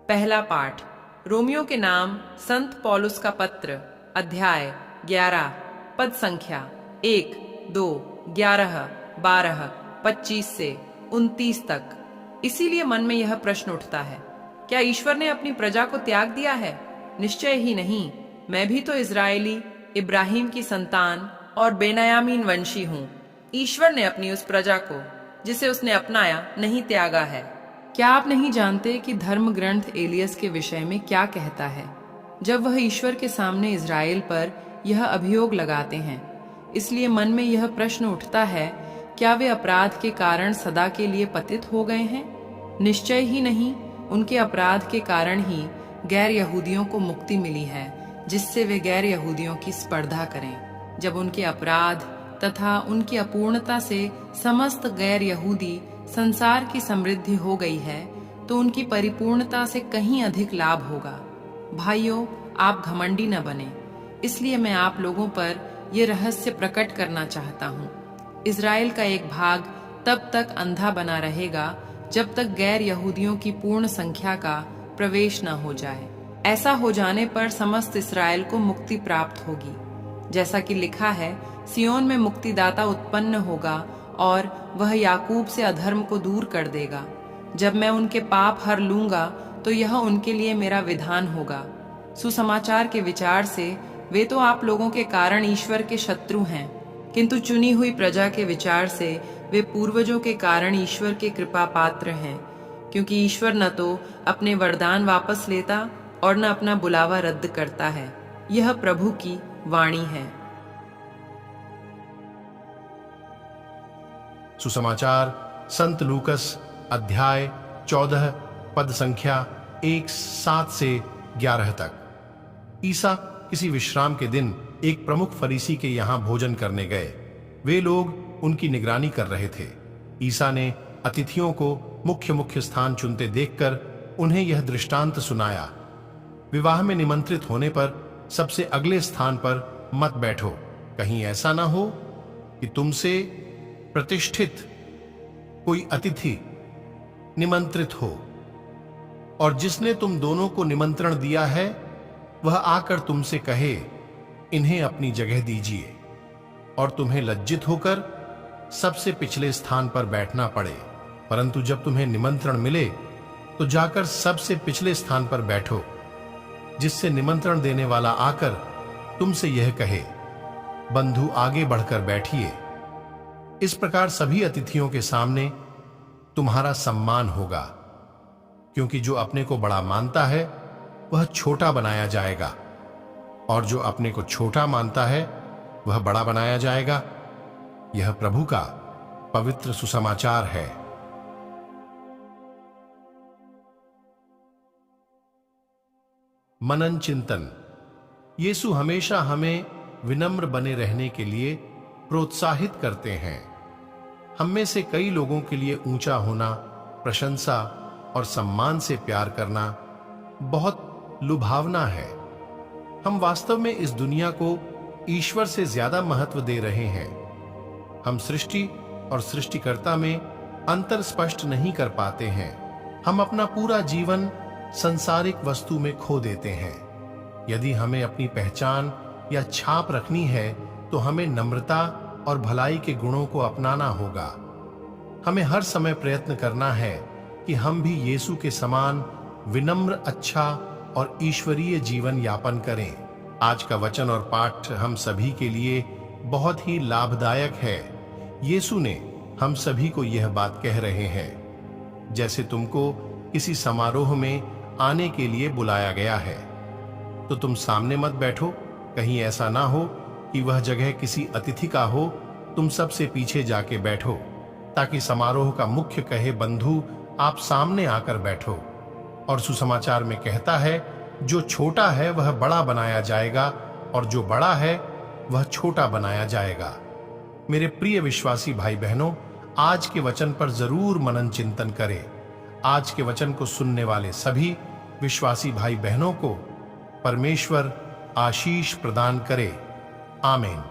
पहला पाठ रोमियो के नाम संत पौलुस का पत्र, अध्याय 11, पद संख्या 1, 2, 11, 12, 25 से 29 तक। इसीलिए मन में यह प्रश्न उठता है, क्या ईश्वर ने अपनी प्रजा को त्याग दिया है? निश्चय ही नहीं। मैं भी तो इजरायली, इब्राहिम की संतान और बेनयामीन वंशी हूँ। ईश्वर ने अपनी उस प्रजा को जिसे उसने अपनाया नहीं त्यागा है। क्या आप नहीं जानते कि धर्म ग्रंथ एलियस के विषय में क्या कहता है, जब वह ईश्वर के सामने इजराइल पर यह अभियोग लगाते हैं? इसलिए मन में यह प्रश्न उठता है, क्या वे अपराध के कारण सदा के लिए पतित हो गए हैं? निश्चय ही नहीं। उनके अपराध के कारण ही गैर यहूदियों को मुक्ति मिली है, जिससे वे गैर यहूदियों की स्पर्धा करें। जब उनके अपराध तथा उनकी अपूर्णता से समस्त गैर यहूदी संसार की समृद्धि हो गई है, तो उनकी परिपूर्णता से कहीं अधिक लाभ होगा। भाइयों, आप घमंडी न बने। इसलिए मैं आप लोगों पर ये रहस्य प्रकट करना चाहता हूँ। इजराइल का एक भाग तब तक अंधा बना रहेगा जब तक गैर यहूदियों की पूर्ण संख्या का प्रवेश न हो जाए। ऐसा हो जाने पर समस्त इस्राएल को मुक्ति प्राप्त होगी। जैसा कि लिखा है, सियोन में मुक्तिदाता उत्पन्न होगा और वह याकूब से अधर्म को दूर कर देगा। जब मैं उनके पाप हर लूंगा तो यह उनके लिए मेरा विधान होगा। सुसमाचार के विचार से वे तो आप लोगों के कारण ईश्वर के शत्रु हैं, किंतु चुनी हुई प्रजा के विचार से वे पूर्वजों के कारण ईश्वर के कृपा पात्र हैं, क्योंकि ईश्वर न तो अपने वरदान वापस लेता और न अपना बुलावा रद्द करता है। यह प्रभु की वाणी है। सुसमाचार संत लूकस अध्याय 14, पद संख्या 1, 7 से 11 तक। ईसा किसी विश्राम के दिन एक प्रमुख फरीसी के यहां भोजन करने गए। वे लोग उनकी निगरानी कर रहे थे। ईसा ने अतिथियों को मुख्य स्थान चुनते देखकर उन्हें यह दृष्टांत सुनाया। विवाह में निमंत्रित होने पर सबसे अगले स्थान पर मत बैठो। कहीं ऐसा ना हो कि तुमसे प्रतिष्ठित कोई अतिथि निमंत्रित हो और जिसने तुम दोनों को निमंत्रण दिया है वह आकर तुमसे कहे, इन्हें अपनी जगह दीजिए, और तुम्हें लज्जित होकर सबसे पिछले स्थान पर बैठना पड़े। परंतु जब तुम्हें निमंत्रण मिले तो जाकर सबसे पिछले स्थान पर बैठो, जिससे निमंत्रण देने वाला आकर तुमसे यह कहे, बंधु आगे बढ़कर बैठिए। इस प्रकार सभी अतिथियों के सामने तुम्हारा सम्मान होगा, क्योंकि जो अपने को बड़ा मानता है वह छोटा बनाया जाएगा, और जो अपने को छोटा मानता है वह बड़ा बनाया जाएगा। यह प्रभु का पवित्र सुसमाचार है। मनन चिंतन। यीशु हमेशा हमें विनम्र बने रहने के लिए प्रोत्साहित करते हैं। हम में से कई लोगों के लिए ऊंचा होना, प्रशंसा और सम्मान से प्यार करना बहुत लुभावना है। हम वास्तव में इस दुनिया को ईश्वर से ज्यादा महत्व दे रहे हैं। हम सृष्टि और सृष्टिकर्ता में अंतर स्पष्ट नहीं कर पाते हैं। हम अपना पूरा जीवन संसारिक वस्तु में खो देते हैं। यदि हमें अपनी पहचान या छाप रखनी है तो हमें नम्रता और भलाई के गुणों को अपनाना होगा। हमें हर समय प्रयत्न करना है कि हम भी यीशु के समान विनम्र, अच्छा और ईश्वरीय जीवन यापन करें। आज का वचन और पाठ हम सभी के लिए बहुत ही लाभदायक है। यीशु ने हम सभी को यह बात कह रहे हैं, जैसे तुमको किसी समारोह में आने के लिए बुलाया गया है तो तुम सामने मत बैठो। कहीं ऐसा ना हो कि वह जगह किसी अतिथि का हो, तुम सबसे पीछे जाके बैठो, ताकि समारोह का मुख्य कहे, बंधु आप सामने आकर बैठो। और सुसमाचार में कहता है, जो छोटा है वह बड़ा बनाया जाएगा और जो बड़ा है वह छोटा बनाया जाएगा। मेरे प्रिय विश्वासी भाई बहनों, आज के वचन पर जरूर मनन चिंतन करें। आज के वचन को सुनने वाले सभी विश्वासी भाई बहनों को परमेश्वर आशीष प्रदान करे। आमीन।